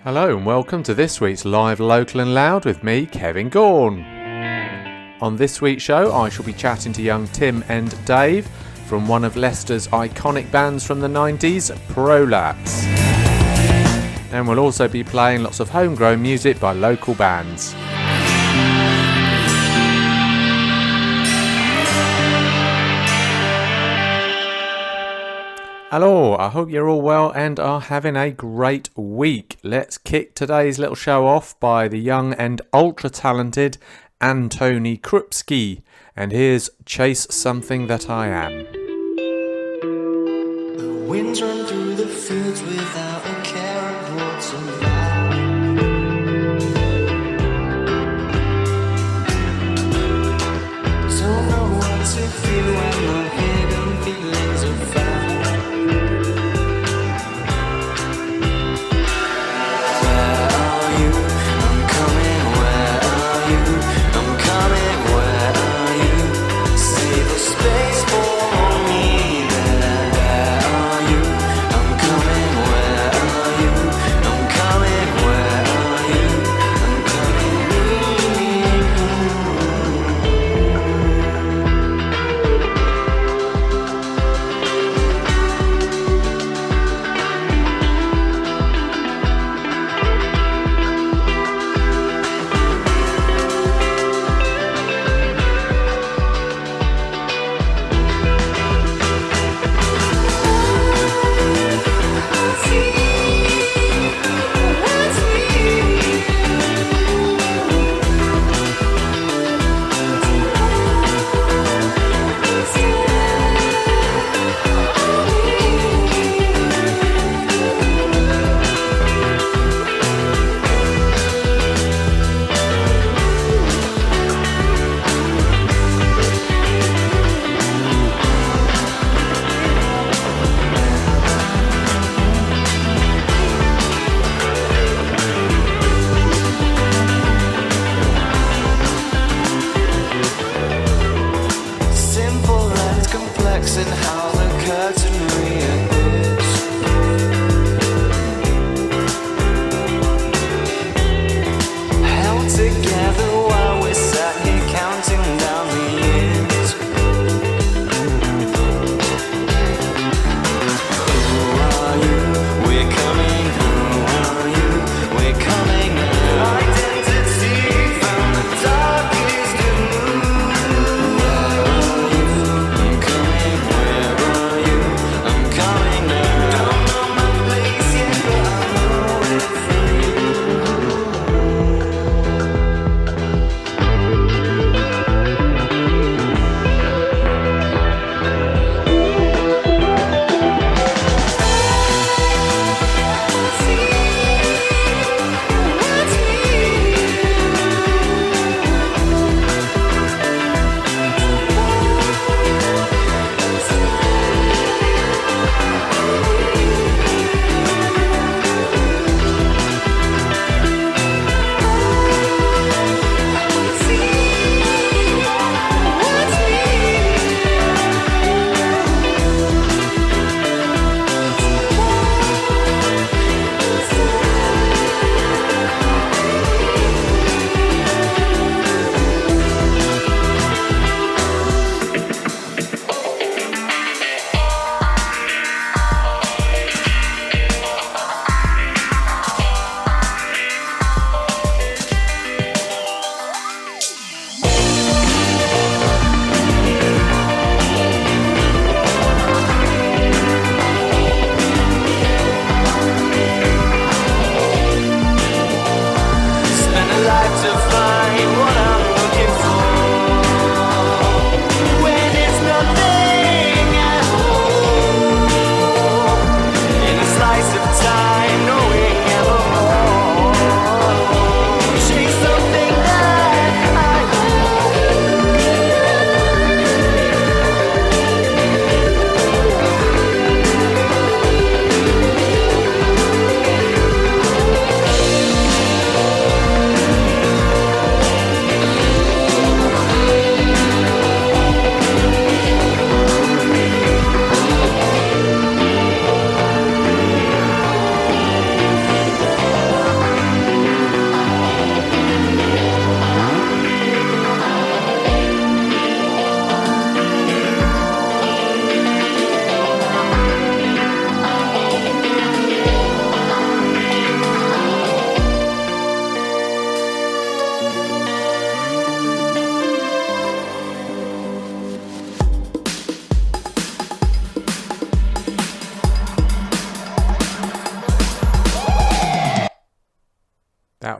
Hello and welcome to this week's Live Local and Loud with me, Kevin Gaughan. On this week's show I shall be chatting to young Tim and Dave from one of Leicester's iconic bands from the 90s, Prolapse. And we'll also be playing lots of homegrown music by local bands. Hello, I hope you're all well and are having a great week. Let's kick today's little show off by the young and ultra-talented Antoni Krupski. And here's Chase Something That I Am. The winds run through the fields without a care of what's about. Don't know what to feel when my hidden feelings are found. Coming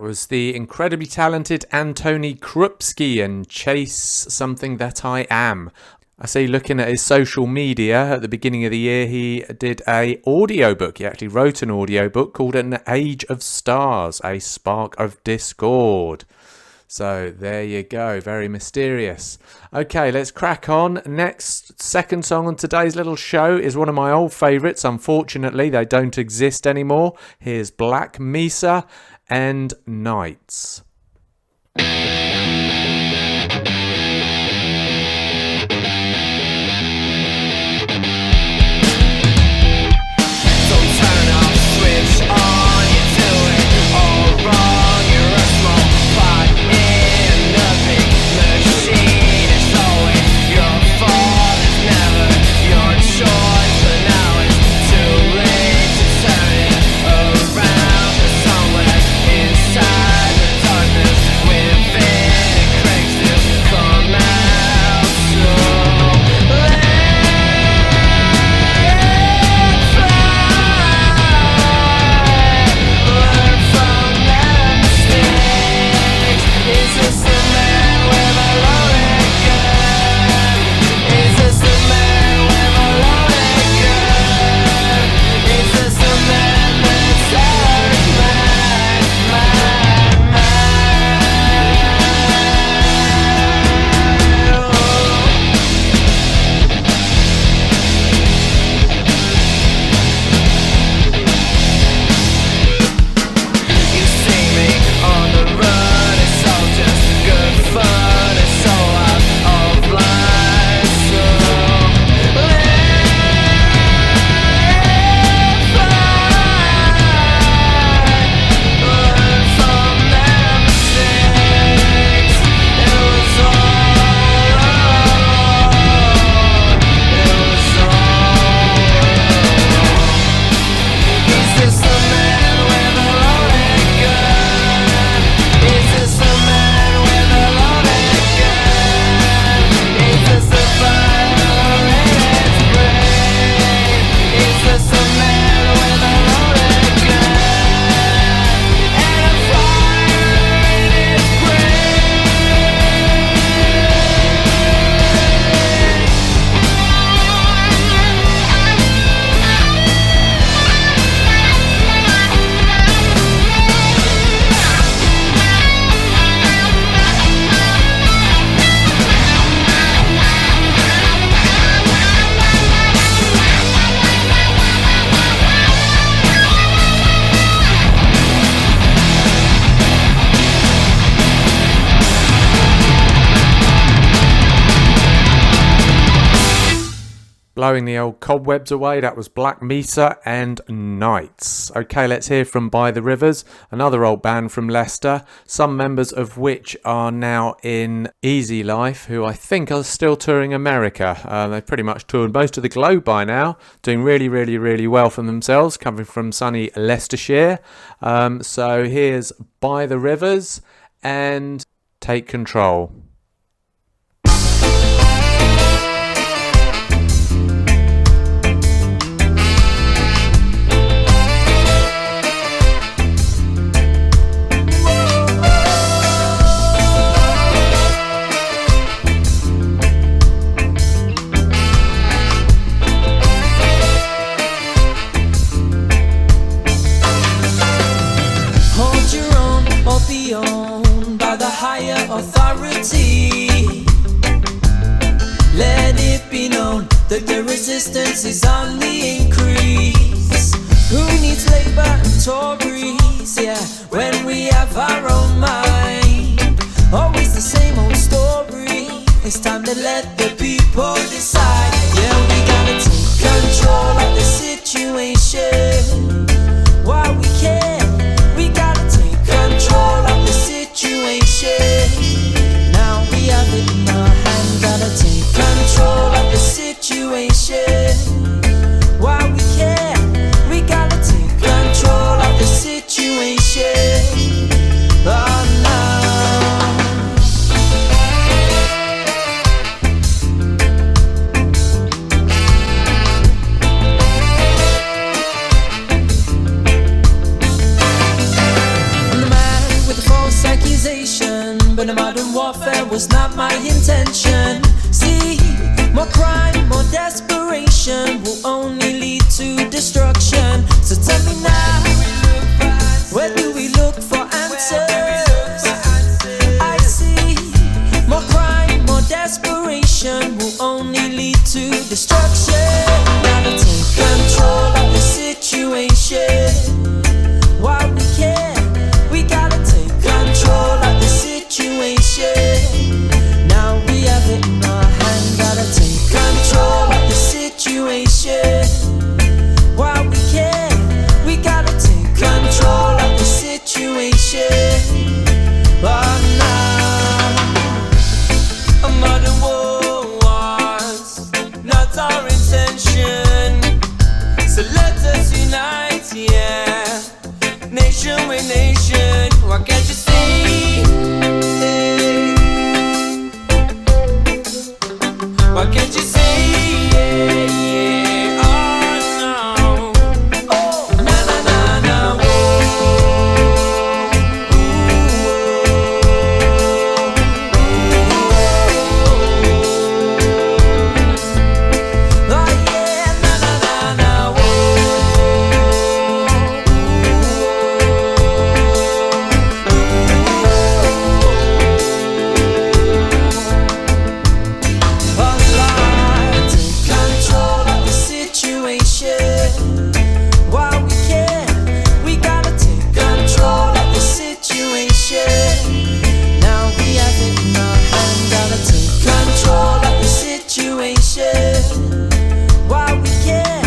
That was the incredibly talented Antoni Krupski and Chase Something That I Am. I see, looking at his social media at the beginning of the year, he did a audiobook. He actually wrote an audiobook called An Age of Stars, A Spark of Discord. So there you go, very mysterious. Okay, let's crack on. Next, second song on today's little show is one of my old favourites. Unfortunately, they don't exist anymore. Here's Black Mesa and Nights. Blowing the old cobwebs away, that was Black Mesa and Nights. Okay, let's hear from By the Rivers, another old band from Leicester, some members of which are now in Easy Life, who I think are still touring America. They've pretty much toured most of the globe by now, doing really well for themselves, coming from sunny Leicestershire. So here's By the Rivers and Take Control. Authority. Let it be known that the resistance is on the increase. Who needs Labour and Tories? Yeah, when we have our own mind. Always the same old story. It's time to let the people decide. Yeah, we gotta take control of the situation. While we can, we gotta take control of the situation. We have it in our hand, gotta take control of the situation. While we can, we gotta take control of the situation. Oh no. but the modern warfare was not my intention. See, more crime, more desperation will only lead to destruction. So tell me now, where do we look for answers? I see, more crime, more desperation will only lead to destruction. Gotta take control of the situation. While we can, we gotta take control of the situation. Now we have it in our hand, gotta take control of the situation. While we can, we gotta take control of the situation. But now, a modern war was not our intention. So let us unite, yeah. Nation with nation, what can't you see? What can't you see? Yeah, yeah, oh no. Oh, na na na na, oh yeah, na na na na, take control of the situation. While we can, we gotta take control of the situation. Now we have it in our hand, gotta take control of the situation. While we can,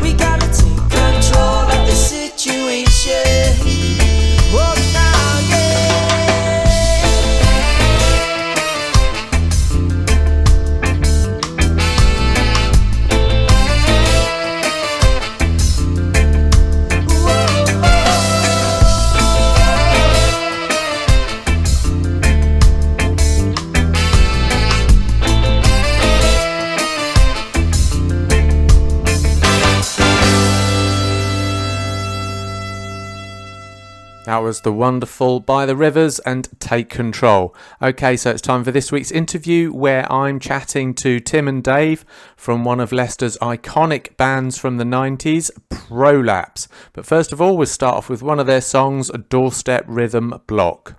we gotta take control of the situation. Oh, now, yeah. That was the wonderful By the Rivers and Take Control. Okay, so it's time for this week's interview where I'm chatting to Tim and Dave from one of Leicester's iconic bands from the 90s, Prolapse. But first of all, we'll start off with one of their songs, a Doorstep Rhythm Block.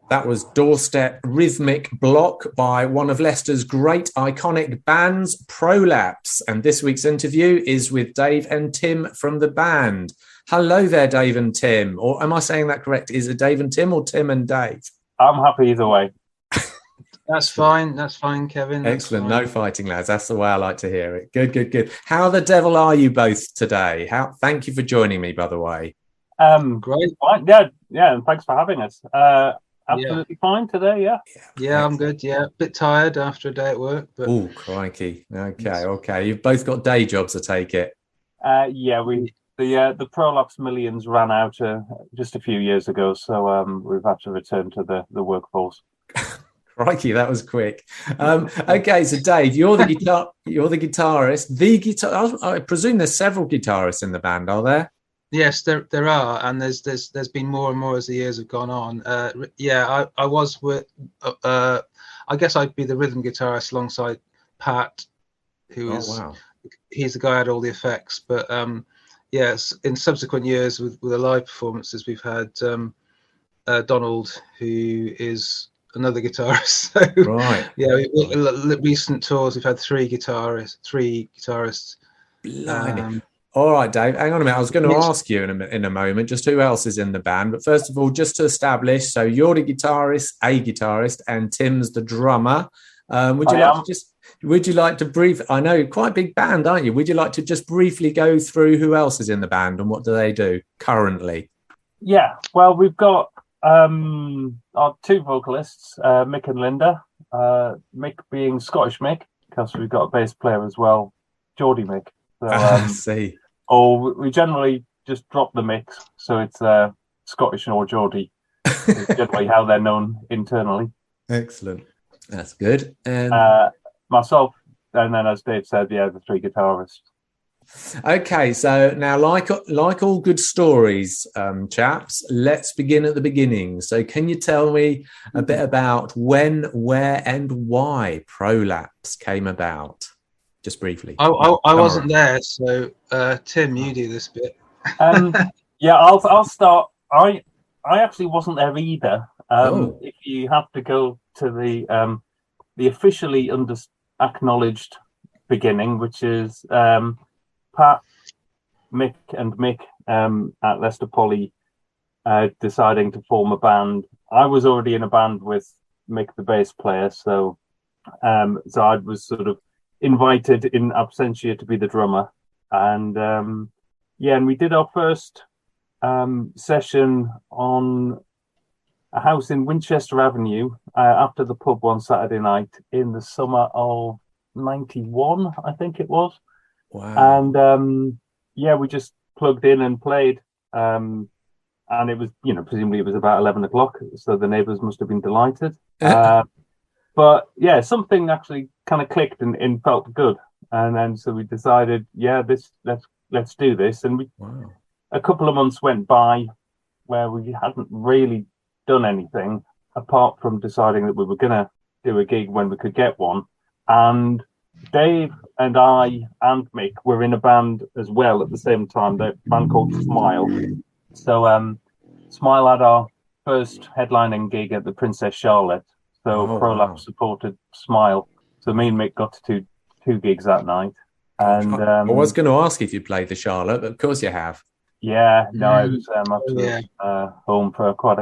That was Doorstep Rhythmic Block by one of Leicester's great iconic bands, Prolapse. And this week's interview is with Dave and Tim from the band. Hello there, Dave and Tim. Or am I saying that correct? Is it Dave and Tim or Tim and Dave? I'm happy either way. That's fine. That's fine, Kevin. That's excellent. fine. No fighting, lads. That's the way I like to hear it. Good, good, good. How the devil are you both today? Thank you for joining me, by the way. Great. Fine. Yeah, and thanks for having us. Absolutely fine today, yeah. Yeah, I'm good. Yeah, a bit tired after a day at work. But oh, crikey. Okay. You've both got day jobs, I take it. The Prolapse millions ran out just a few years ago, so we've had to return to the workforce. Crikey, that was quick. Okay, so Dave, you're the guitarist. I presume there's several guitarists in the band, are there? Yes, there are, and there's been more and more as the years have gone on. I was with. I guess I'd be the rhythm guitarist alongside Pat, who is. Wow. He's the guy who had all the effects. But yes, in subsequent years with the live performances, we've had Donald, who is another guitarist. So, right. Yeah, recent tours we've had three guitarists. All right, Dave, hang on a minute. I was going to ask you in a moment just who else is in the band. But first of all, just to establish, so you're the guitarist, and Tim's the drummer. Would you like to brief? I know, quite a big band, aren't you? Would you like to just briefly go through who else is in the band and what do they do currently? Yeah, well, we've got our two vocalists, Mick and Linda. Mick being Scottish Mick, because we've got a bass player as well, Geordie Mick. So, I see. Or we generally just drop the mix, so it's Scottish or Geordie. It's generally how they're known internally. Excellent. That's good. And myself, and then as Dave said, the three guitarists. Okay, so now like all good stories, chaps, let's begin at the beginning. So can you tell me a bit about when, where and why Prolapse came about? Just briefly. I wasn't there, so Tim, you do this bit. Yeah, I'll start. I actually wasn't there either. Oh. If you have to go to the officially acknowledged beginning, which is Pat, Mick, and Mick at Leicester Poly deciding to form a band. I was already in a band with Mick, the bass player, so I was sort of invited in absentia to be the drummer, and and we did our first session on a house in Winchester Avenue after the pub one Saturday night in the summer of '91, I think it was. Wow. And we just plugged in and played. And it was, presumably it was about 11 o'clock, so the neighbours must have been delighted. But yeah, something actually kind of clicked and felt good. And then so we decided, let's do this. And a couple of months went by where we hadn't really done anything apart from deciding that we were going to do a gig when we could get one. And Dave and I and Mick were in a band as well at the same time, the band called Smile. So Smile had our first headlining gig at the Princess Charlotte. So Prolapse supported Smile. So me and Mick got to do two gigs that night. And I was going to ask if you played the Charlotte, but of course you have. Yeah, no, I was home for quite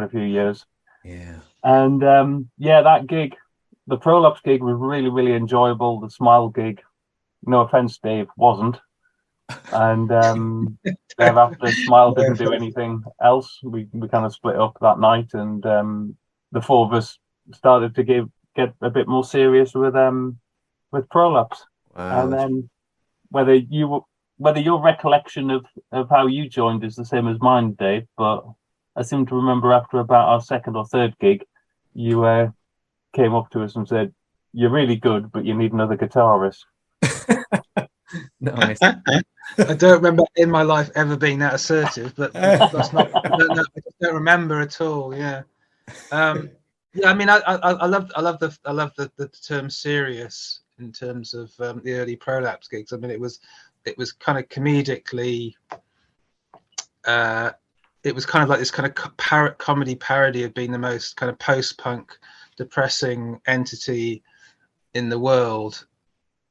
a few years. Yeah. And that gig, the Prolapse gig was really, really enjoyable. The Smile gig, no offense, Dave, wasn't. And after Smile didn't do anything else, we kind of split up that night, and the four of us started to get a bit more serious with Prolapse. Wow. And then whether your recollection of how you joined is the same as mine, Dave, but I seem to remember after about our second or third gig, you came up to us and said, "You're really good, but you need another guitarist." Nice. I don't remember in my life ever being that assertive, but that's not. I don't remember at all. Yeah. I mean, I love the term serious in terms of the early Prolapse gigs. I mean, it was kind of comedically. It was kind of like this kind of comedy parody of being the most kind of post-punk, depressing entity in the world.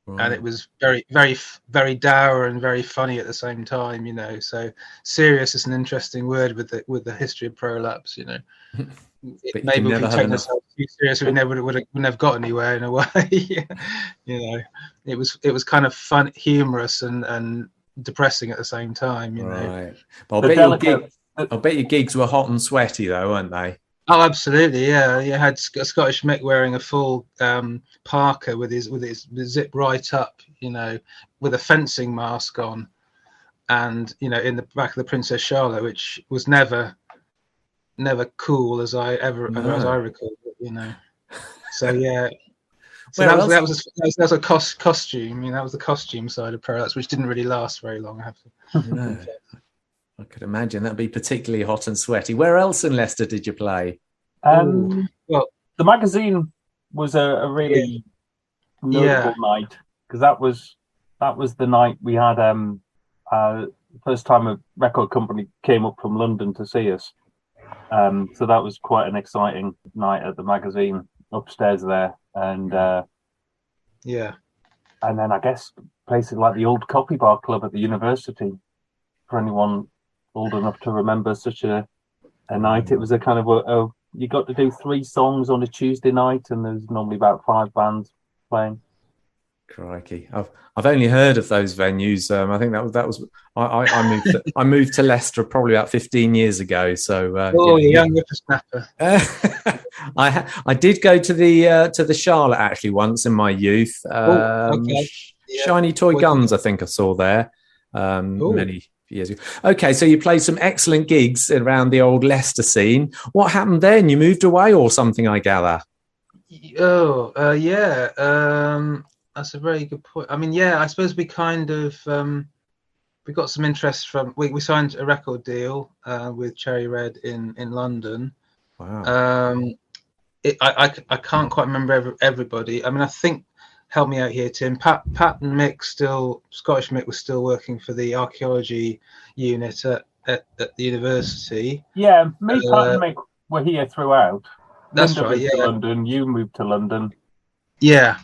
And it was very, very, very dour and very funny at the same time, So serious is an interesting word with the history of Prolapse, Maybe if we take ourselves too serious, we never wouldn't have got anywhere in a way. It was kind of fun, humorous, and depressing at the same time. Right. Well, I bet your gigs were hot and sweaty though, weren't they? Oh, absolutely, yeah. You had Scottish Mick wearing a full parka with his zip right up, with a fencing mask on, and in the back of the Princess Charlotte, which was never cool as I recall it, So yeah. So that was a costume. That was the costume side of Prolapse, which didn't really last very long. I have to. No. I could imagine that'd be particularly hot and sweaty. Where else in Leicester did you play? Well, the magazine was a really notable night, because that was the night we had the first time a record company came up from London to see us. So that was quite an exciting night at the magazine upstairs there, and and then I guess places like the old Coffee Bar Club at the university. For anyone old enough to remember such a night, it was a kind of you got to do 3 songs on a Tuesday night, and there's normally about 5 bands playing. Crikey, I've only heard of those venues. I think that was I moved to Leicester probably about 15 years ago. So young whippersnapper. I did go to the Charlotte actually once in my youth. Shiny Toy Guns, I think I saw there many years ago. Okay, so you played some excellent gigs around the old Leicester scene. What happened then? You moved away or something, I gather? That's a very good point. I mean, I suppose we kind of we got some interest from we signed a record deal with Cherry Red in London. Wow. I can't quite remember everybody. I mean, I think help me out here, Tim. Pat and Mick Scottish Mick was still working for the archaeology unit at the university. Yeah, me, Pat, and Mick were here throughout. That's Linda right. moved to London. You moved to London. Yeah.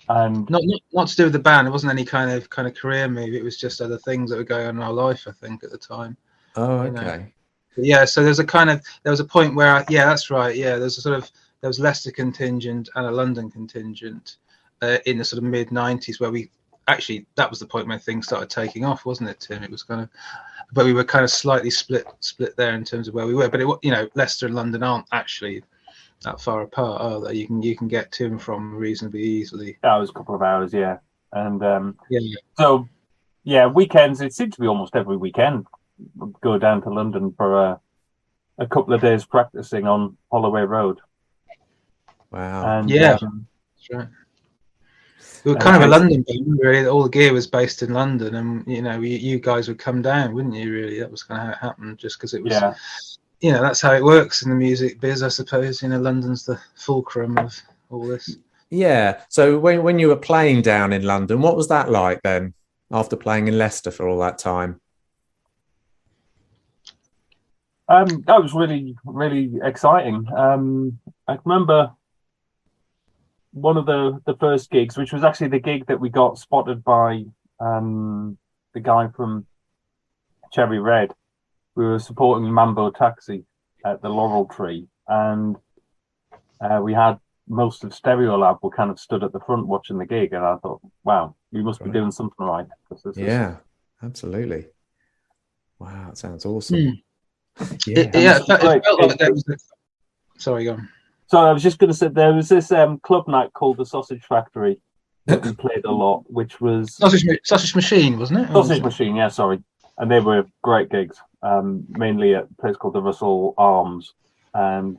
And not to do with the band. It wasn't any kind of career move. It was just other things that were going on in our life, I think, at the time. Oh, okay. Yeah. So there was a point where that's right. Yeah, there was Leicester contingent and a London contingent in the sort of mid '90s, where that was the point when things started taking off, wasn't it, Tim? It was but we were kind of slightly split there in terms of where we were. But Leicester and London aren't actually that far apart, are they? You can get to and from reasonably easily. That was a couple of hours, yeah. And yeah. So weekends. It seemed to be almost every weekend. We'd go down to London for a couple of days practicing on Holloway Road. Wow. And, that's right. We were kind of a London band, really. All the gear was based in London, and you guys would come down, wouldn't you? Really, that was kind of how it happened, just because it was. Yeah. That's how it works in the music biz, I suppose. London's the fulcrum of all this. Yeah. So when you were playing down in London, what was that like then? After playing in Leicester for all that time. That was really, really exciting. I remember one of the first gigs, which was actually the gig that we got spotted by the guy from Cherry Red. We were supporting Mambo Taxi at the Laurel Tree, and we had most of Stereolab were kind of stood at the front watching the gig, and I thought, wow, we must be doing something right. Absolutely. Wow, that sounds awesome. Sorry, go on. So I was just going to say, there was this club night called the Sausage Factory that we played a lot, which was Sausage Machine, wasn't it? Sausage Machine, yeah, sorry. And they were great gigs, mainly at a place called the Russell Arms,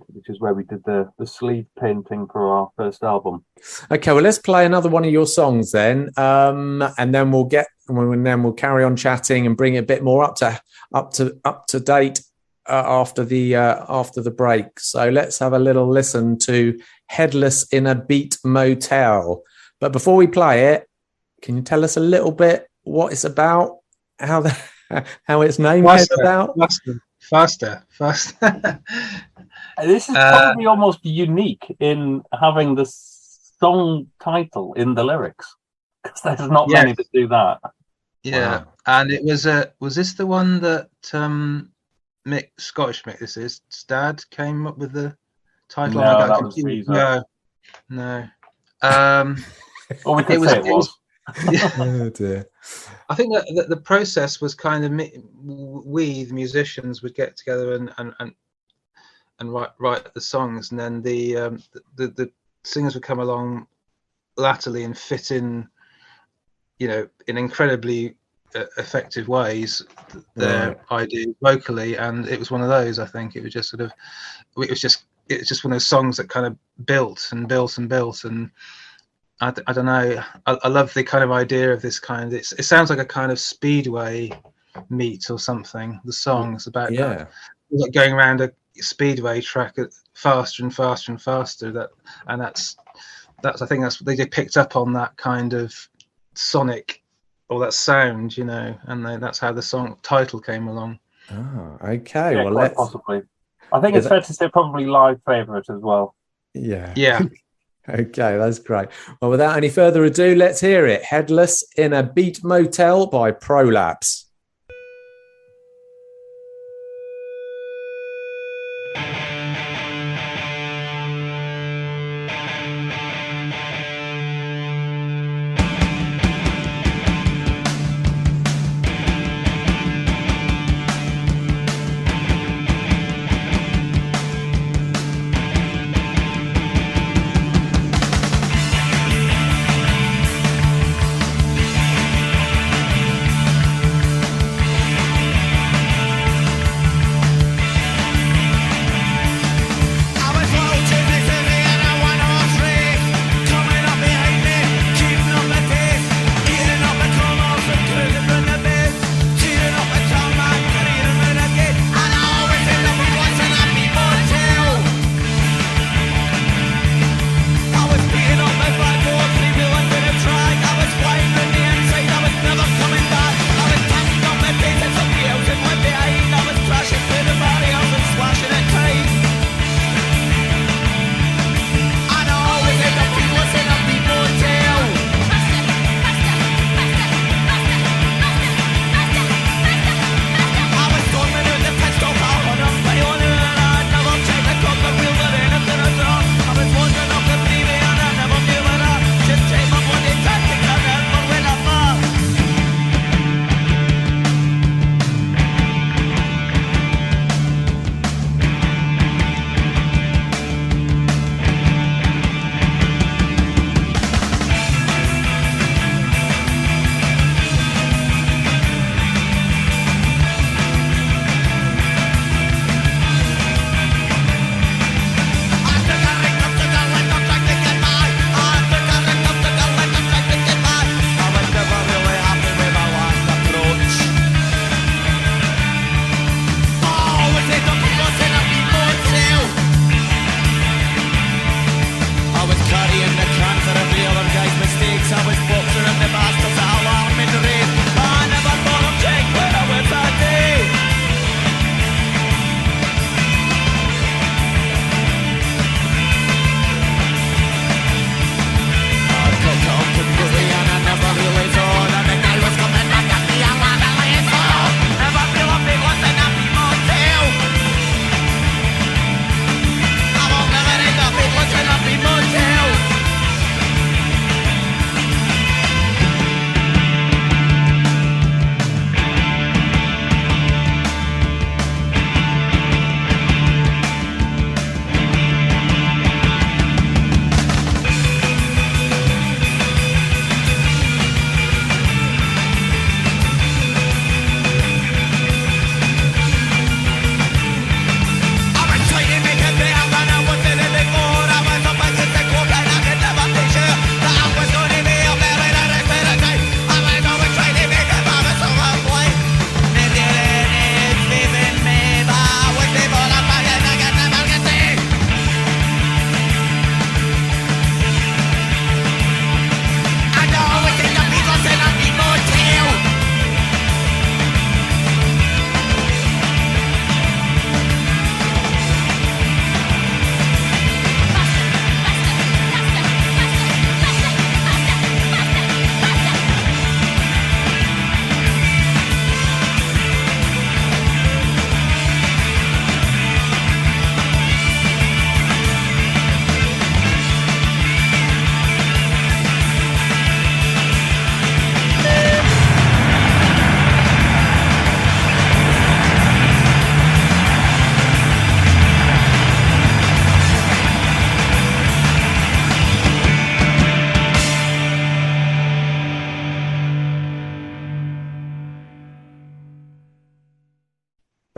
which is where we did the sleeve painting for our first album. Okay, well, let's play another one of your songs then, and then we'll carry on chatting and bring it a bit more up to date after the break. So let's have a little listen to "Headless in a Beat Motel." But before we play it, can you tell us a little bit what it's about, how it's named? Faster. This is probably almost unique in having the song title in the lyrics, because there's not many that do that. Yeah, wow. And it was this the one that Scottish Mick, Dad came up with the title? No, that was Caesar. No. Or we could say it was. Oh dear. I think that the process was kind of we, the musicians, would get together and write the songs, and then the singers would come along latterly and fit in, in incredibly effective ways their ideas vocally, and it was one of those. I think it was just it's just one of those songs that kind of built and I don't know. I love the kind of idea of this kind. It sounds like a kind of speedway meet or something. The song is about like going around a speedway track faster and faster and faster. That's I think they picked up on that kind of sonic or that sound, and that's how the song title came along. Oh, okay. Yeah, well, possibly. I think it's fair to say probably live favourite as well. Yeah. Okay, that's great. Well, without any further ado, let's hear it. "Headless in a Beat Motel" by Prolapse.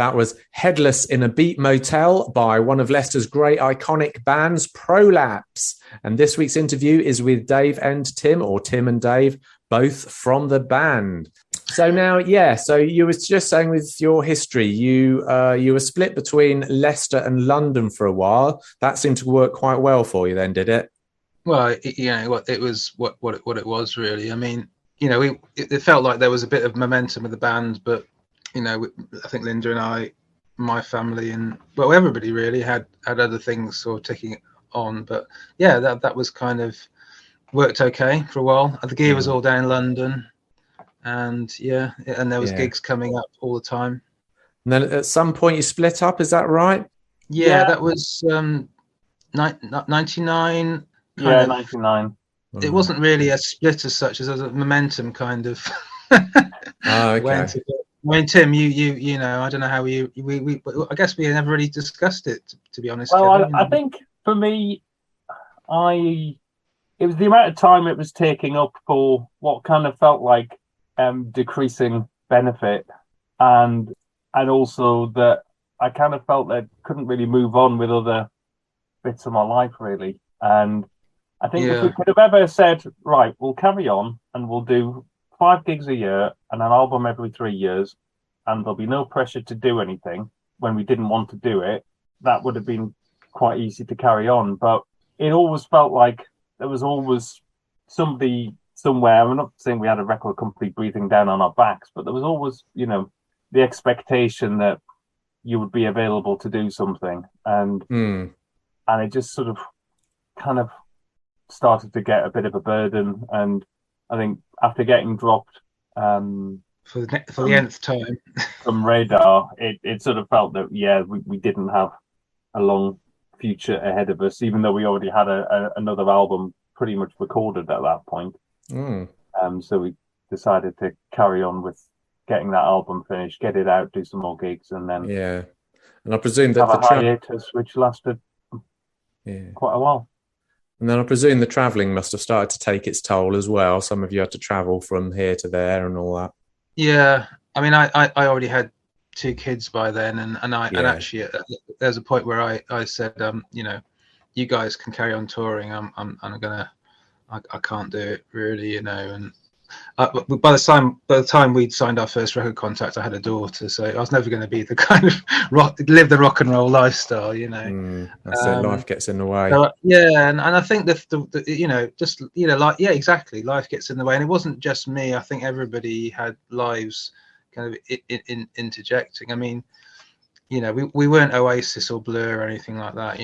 That was Headless in a Beat Motel by one of Leicester's great iconic bands, Prolapse. And this week's interview is with Dave and Tim, or Tim and Dave, both from the band. So now, so you were just saying with your history, you were split between Leicester and London for a while. That seemed to work quite well for you then, did it? Well, it was what it was really. I mean, it felt like there was a bit of momentum with the band, but I think Linda and I, my family, and everybody really had other things sort of ticking on. But yeah, that was kind of worked okay for a while. The gear was all down in London, and there was gigs coming up all the time. And then at some point you split up, is that right? Yeah. That was 99. 99. It wasn't really a split as such as a momentum kind of. Okay. I mean, Tim, you know, I don't know how we I guess we never really discussed it, to be honest. Well, Kevin, I think for me, it was the amount of time it was taking up for what kind of felt like decreasing benefit, and also that I kind of felt that I couldn't really move on with other bits of my life, really. And I think if we could have ever said, right, we'll carry on and we'll do 5 gigs a year and an album every 3 years, and there'll be no pressure to do anything when we didn't want to do it, that would have been quite easy to carry on. But it always felt like there was always somebody somewhere. I'm not saying we had a record company breathing down on our backs, but there was always, the expectation that you would be available to do something. And it just sort of kind of started to get a bit of a burden. And I think after getting dropped for the nth time from radar, it sort of felt that we didn't have a long future ahead of us, even though we already had another album pretty much recorded at that point. So we decided to carry on with getting that album finished, get it out, do some more gigs, and then and I presume that have a hiatus which lasted quite a while. And then I presume the travelling must have started to take its toll as well. Some of you had to travel from here to there and all that. Yeah, I mean, I already had 2 kids by then, and actually there's a point where I said, you guys can carry on touring. I can't do it really, and by the time we'd signed our first record contract, I had a daughter, so I was never going to be the kind of live the rock and roll lifestyle, That's it. Life gets in the way. So, and I think exactly, life gets in the way, and it wasn't just me. I think everybody had lives kind of interjecting. I mean, we weren't Oasis or Blur or anything like that.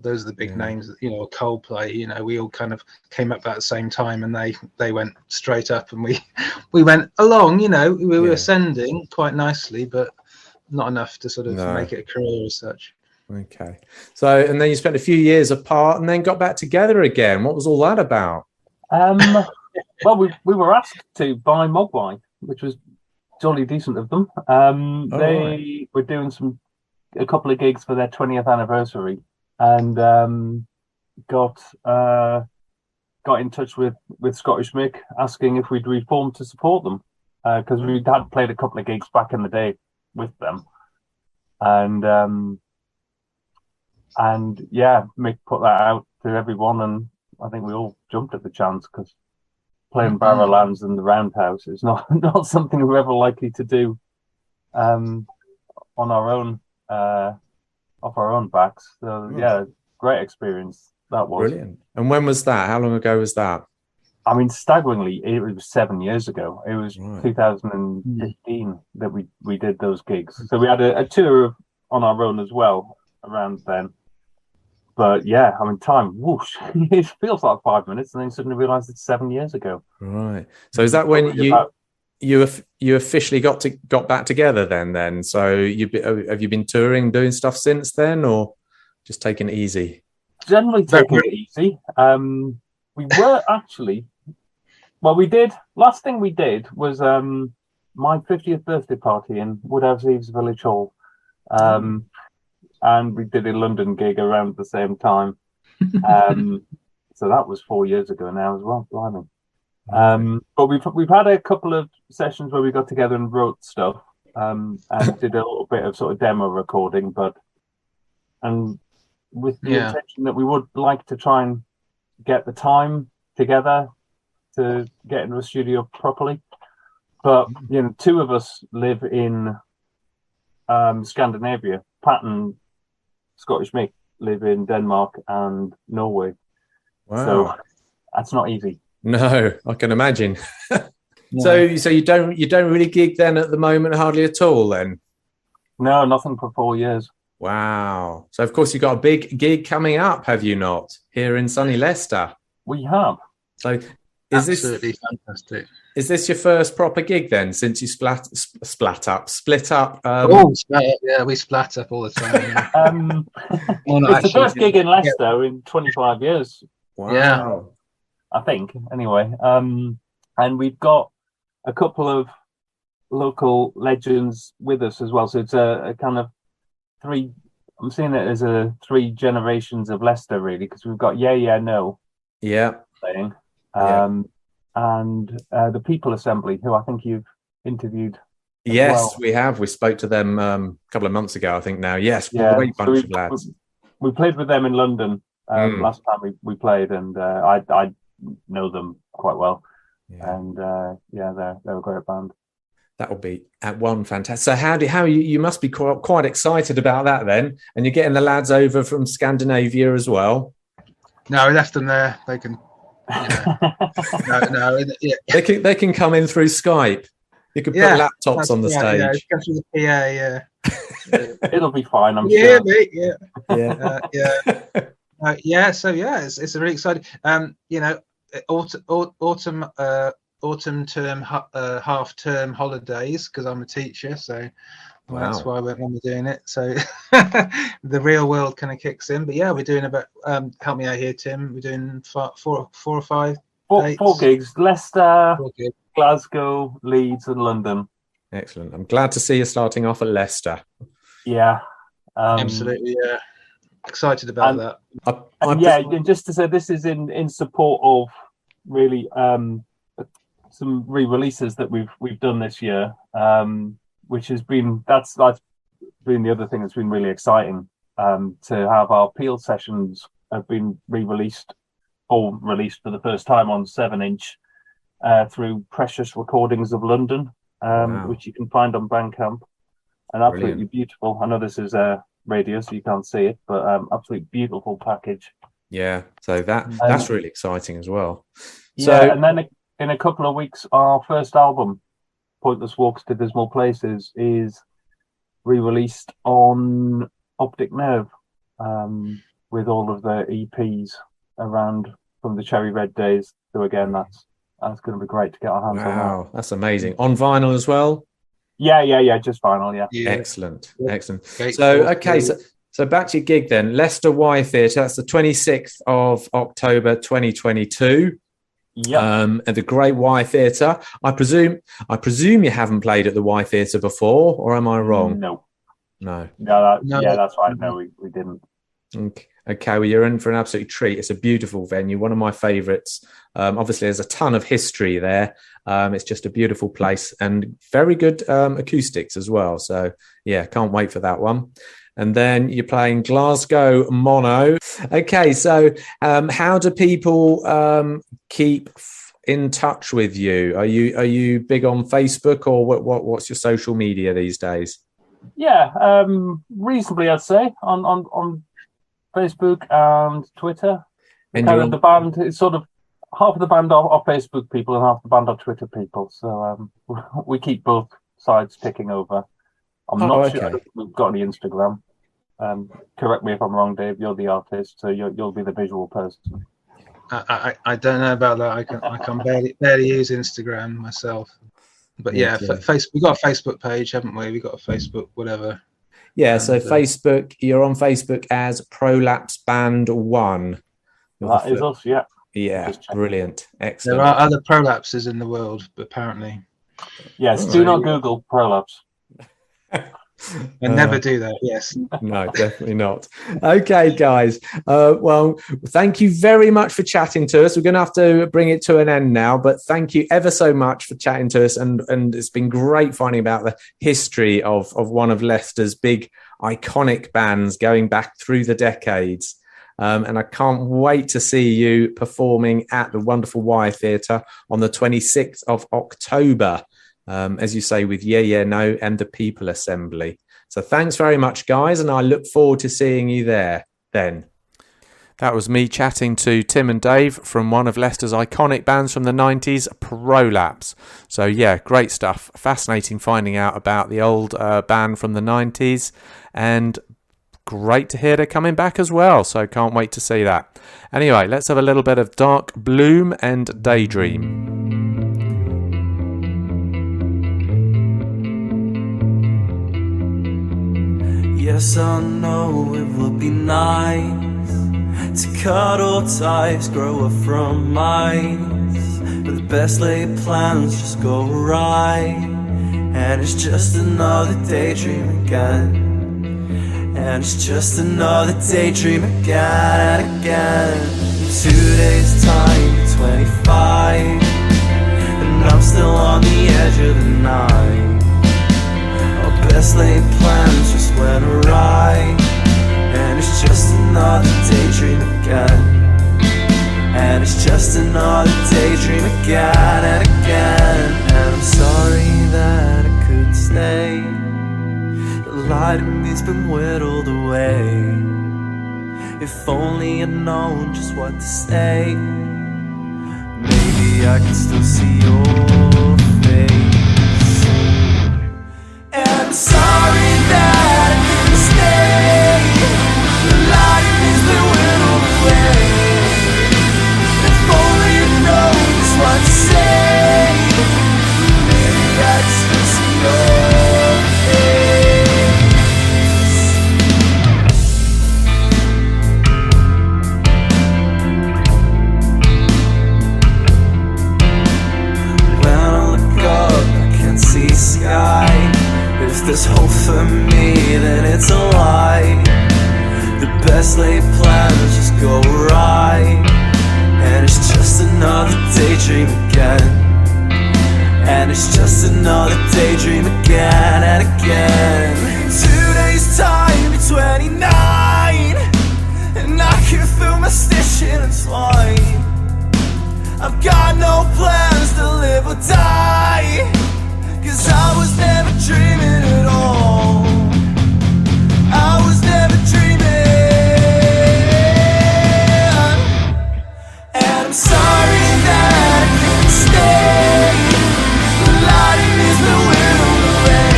Those are the big names. Coldplay. We all kind of came up at the same time, and they went straight up, and we went along. We were ascending quite nicely, but not enough to sort of make it a career as such. Okay. So, and then you spent a few years apart, and then got back together again. What was all that about? Well, we were asked to buy Mogwai, which was jolly decent of them. They were doing a couple of gigs for their 20th anniversary, and got in touch with Scottish Mick, asking if we'd reform to support them, because we had played a couple of gigs back in the day with them, and Mick put that out to everyone, and I think we all jumped at the chance, because playing Barrowlands and the Roundhouse is not something we're ever likely to do on our own, off our own backs. So great experience that was. Brilliant. And when was that? How long ago was that? I mean, staggeringly, it was 7 years ago. It was 2015 that we did those gigs. So we had a tour on our own as well around then. But I mean, time, whoosh, it feels like 5 minutes, and then you suddenly realise it's 7 years ago. Right. So is that when you officially got back together then? So have you been touring, doing stuff since then, or just taking it easy? Generally taking it easy. We were actually, we did. Last thing we did was my 50th birthday party in Woodhouse Eaves Village Hall. And we did a London gig around the same time. So that was 4 years ago now as well, blimey. But we've had a couple of sessions where we got together and wrote stuff. and did a little bit of sort of demo recording, and with the intention that we would like to try and get the time together to get into a studio properly. But two of us live in Scandinavia. Pat and Scottish Mick live in Denmark and Norway. Wow. So that's not easy. No, I can imagine. No. So you don't really gig then at the moment, hardly at all then? No, nothing for 4 years. Wow. So of course you've got a big gig coming up, have you not? Here in sunny Leicester. We have. So absolutely fantastic. Is this your first proper gig then, since you split up? Yeah, we splat up all the time. It's the first gig in Leicester in 25 years. Wow. Yeah. I think, anyway. And we've got a couple of local legends with us as well. So it's a kind of I'm seeing it as three generations of Leicester, really, because we've got Yeah, No. Yeah. Playing. And the People Assembly, who I think you've interviewed. Yes, we have. We spoke to them a couple of months ago, I think now. Yes, great bunch of lads. We played with them in London last time we played, and I know them quite well. Yeah. And they're a great band. That will be at one fantastic. So how you must be quite excited about that then, and you're getting the lads over from Scandinavia as well. No, we left them there. They can. They can come in through Skype. You could put laptops on the stage. Yeah, go through the PA. It'll be fine. I'm sure. Mate, So it's really exciting. Autumn term, half term holidays, because I'm a teacher, so that's why we're doing it. So the real world kind of kicks in. But we're doing about help me out here, Tim. We're doing four or five. Four gigs: Leicester, Glasgow, Leeds, and London. Excellent. I'm glad to see you starting off at Leicester. Yeah, absolutely. Yeah, excited about that. And just to say, this is in support of really some re-releases that we've done this year, which has been that's been the other thing that's been really exciting. To have our Peel sessions have been re-released or released for the first time on 7-inch through Precious Recordings of London, which you can find on Bandcamp, and absolutely beautiful. I know this is radio, so you can't see it, but absolutely beautiful package. Yeah, so that's really exciting as well. And then in a couple of weeks, our first album, Pointless Walks to Dismal Places, is re-released on Optic Nerve, with all of the EPs around from the Cherry Red days. So again, that's going to be great to get our hands on. Wow, that's amazing. On vinyl as well? Yeah, just vinyl, yeah. Excellent. So back to your gig then. Leicester Y Theatre, that's the 26th of October 2022. Yeah. At the Great Y Theatre. I presume you haven't played at the Y Theatre before, or am I wrong? No. That's right. No, we didn't. Okay, well, you're in for an absolute treat. It's a beautiful venue, one of my favourites. Obviously, there's a ton of history there. It's just a beautiful place and very good acoustics as well. So, can't wait for that one. And then you're playing Glasgow Mono. Okay, so how do people keep in touch with you? Are you big on Facebook, or what's your social media these days? Yeah, reasonably, I'd say on Facebook and Twitter. And kind of the band is sort of half of the band are Facebook people and half the band are Twitter people. So we keep both sides ticking over. I'm not sure we've got any Instagram. Correct me if I'm wrong, Dave. You're the artist, so you'll be the visual person. I don't know about that. I can barely use Instagram myself. But Facebook. We've got a Facebook page, haven't we? We've got a Facebook, whatever. Yeah. So Facebook, you're on Facebook as Prolapse Band 1. That is us. Yeah. Yeah. Brilliant. Excellent. There are other prolapses in the world, apparently. Yes. Do not Google Prolapse. And never do that. Yes. No, definitely not. Okay, guys. Well, thank you very much for chatting to us. We're going to have to bring it to an end now, but thank you ever so much for chatting to us. And it's been great finding about the history of one of Leicester's big iconic bands going back through the decades. And I can't wait to see you performing at the wonderful Wire Theatre on the 26th of October, as you say, with Yeah, Yeah, No and the People Assembly. So thanks very much, guys, and I look forward to seeing you there then. That was me chatting to Tim and Dave from one of Leicester's iconic bands from the 90s, Prolapse. So yeah, great stuff. Fascinating finding out about the old band from the 90s, and great to hear they're coming back as well. So can't wait to see that. Anyway, let's have a little bit of Dark Bloom and Daydream. Yes, I know it would be nice to cut all ties, grow up from mice, but the best laid plans just go awry, and it's just another daydream again, and it's just another daydream again and again. In 2 days time, you're 25, and I'm still on the edge of the night. Our best laid plans just went awry, and it's just another daydream again, and it's just another daydream again and again. And I'm sorry that I couldn't stay, the light in me's been whittled away. If only I'd known just what to say, maybe I could still see your face. And I'm sorry that I couldn't stay, the light has been whittled away. If only you know just what to say, maybe I could still see your face. When I look up, I can't see sky. If there's hope for me, then it's a lie. The best laid plans just go awry, and it's just another daydream again, and it's just another daydream again and again. In 2 days time, you're 29, and I can feel my stitch intertwine. I've got no plans to live or die, 'cause I was never dreaming at all. I was never dreaming. And I'm sorry that I couldn't stay, the light in me's been whittled away.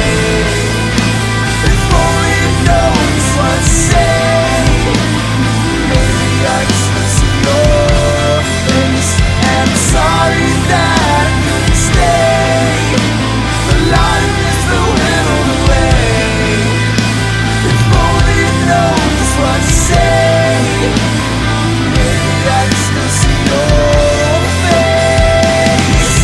If only you know just what to say, maybe I can still see your face. And I'm sorry that I couldn't stay, the light in me's been whittled away. If only you know just what to say, maybe I can still see your face.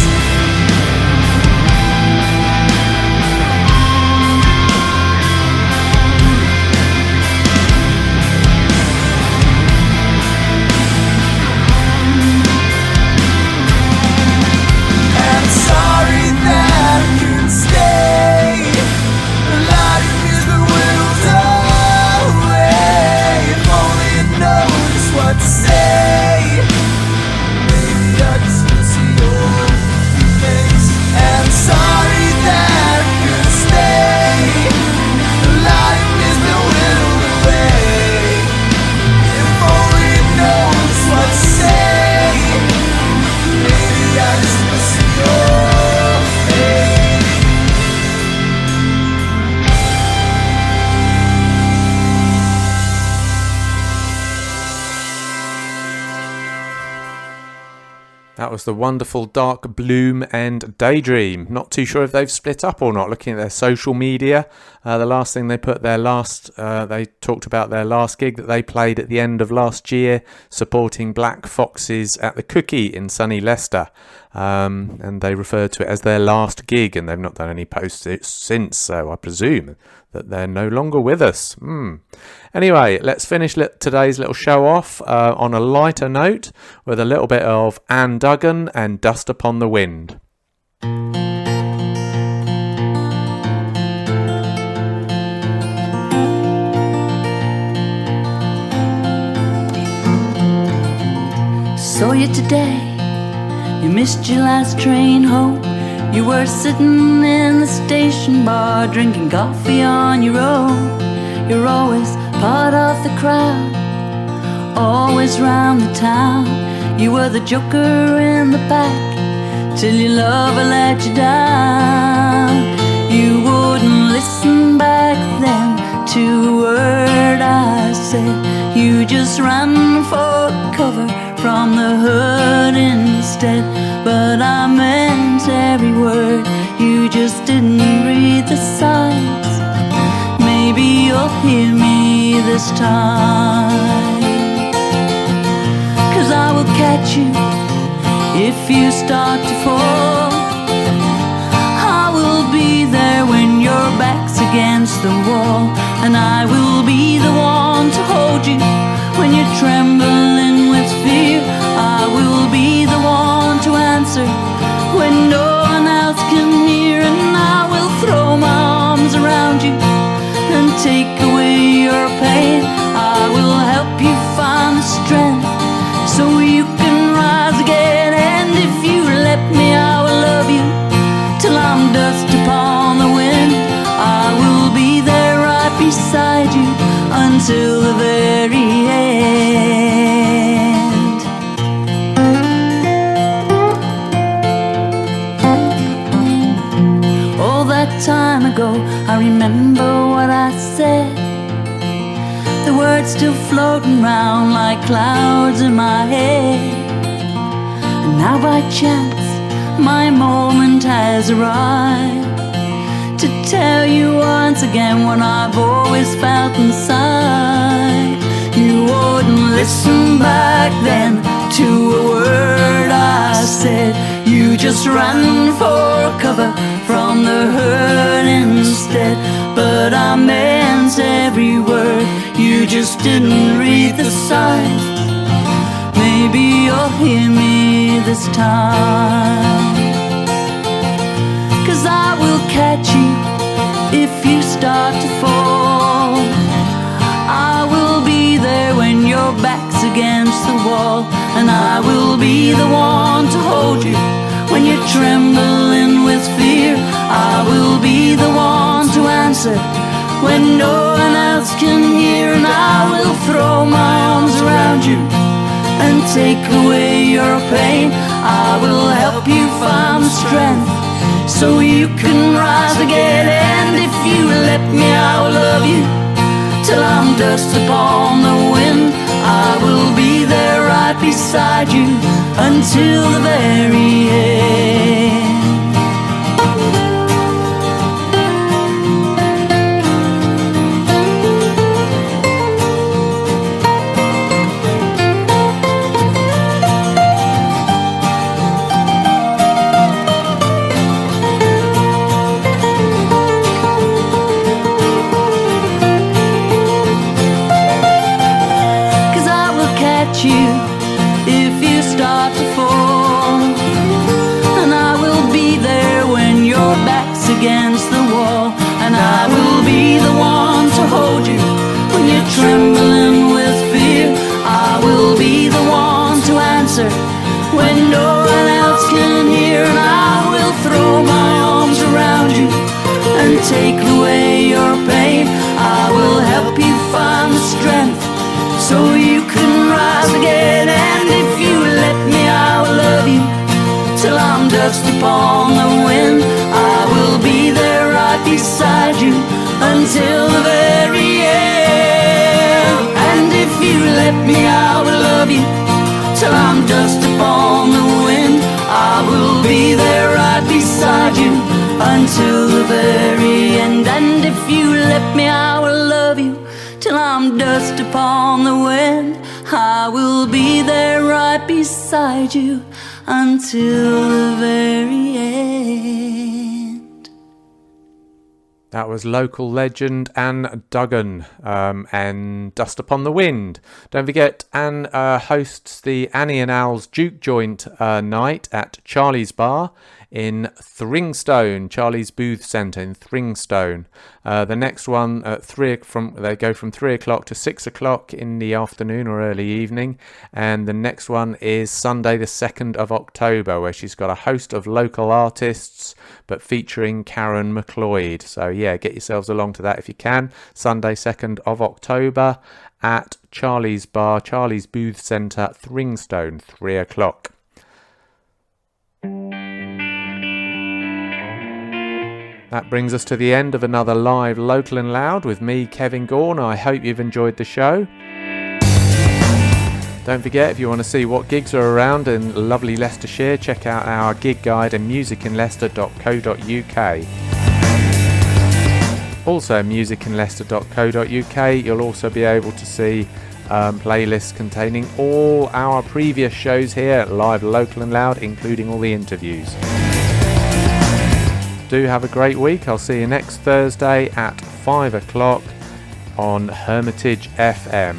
And I'm sorry that I couldn't stay, the light in me's been whittled away. If only you know just what to say, maybe I can still see your face. And I'm sorry that I couldn't stay, the light in me's been whittled away. If only you know just what to say, maybe I can still see your face. That was the wonderful Dark Bloom and Daydream. Not too sure if they've split up or not, looking at their social media. The last thing they put they talked about their last gig that they played at the end of last year, supporting Black Foxes at the Cookie in sunny Leicester. And they referred to it as their last gig, and they've not done any posts since, so I presume that they're no longer with us. Anyway, let's finish today's little show off on a lighter note with a little bit of Anne Duggan and Dust Upon the Wind. Saw you today, you missed your last train home. You were sitting in the station bar drinking coffee on your own. You're always part of the crowd, always round the town. You were the joker in the pack till your lover let you down. You wouldn't listen back then to a word I said. You just ran for cover from the hood instead. But I meant every word, you just didn't read the signs. Maybe you'll hear me this time, 'cause I will catch you if you start to fall. I will be there when your back's against the wall, and I will be the one to hold you when you're trembling with fear. I will be the one to answer when no one else can hear, and I will throw my arms around you and take away your pain. I will help you find the strength so you can rise again. And if you let me, I will love you till I'm dust upon the wind. I will be there right beside you until the very end. All that time ago, I remember what I said. The words still floating round like clouds in my head. And now by chance, my moment has arrived to tell you once again what I've always felt inside. You wouldn't listen back then to a word I said. You just ran for cover from the hurt instead. But I meant every word, you just didn't read the signs. Maybe you'll hear me this time, 'cause I will catch you if you start to fall. I will be there when your back's against the wall, and I will be the one to hold you when you're trembling with fear. I will be the one to answer when no one else can hear, and I will throw my arms around you and take away your pain. I will help you find the strength so you can rise again. And if you let me, I will love you till I'm dust upon the wind. I will be there right beside you until the very end. You if you start to fall, and I will be there when your back's against the wall, and I will be the one to hold you when you're trembling with fear. I will be the one to answer when no one else can hear, and I will throw my arms around you and take away your pain. I will help you find the strength so you can rise again. And if you let me, I will love you till I'm dust upon the wind. I will be there right beside you until the very end. And if you let me, I will love you till I'm dust upon the wind. I will be there right beside you until the very end. And if you let me, I will love you till I'm dust upon the wind. I will be there right beside you until the very end. That was local legend Anne Duggan and Dust Upon the Wind. Don't forget, Anne hosts the Annie and Al's Juke Joint night at Charlie's Bar in Thringstone, Charlie's Booth Centre in Thringstone. The next one at they go from 3 o'clock to 6 o'clock in the afternoon or early evening, and the next one is Sunday the 2nd of October, where she's got a host of local artists but featuring Karen McLeod. So yeah, get yourselves along to that if you can. Sunday 2nd of October at Charlie's Bar, Charlie's Booth Centre, Thringstone, 3 o'clock. That brings us to the end of another live Local and Loud with me, Kevin Gaughan. I hope you've enjoyed the show. Don't forget, if you want to see what gigs are around in lovely Leicestershire, check out our gig guide at musicinleicester.co.uk. Also, musicinleicester.co.uk, you'll also be able to see playlists containing all our previous shows here at Live Local and Loud, including all the interviews. Do have a great week. I'll see you next Thursday at 5 o'clock on Hermitage FM.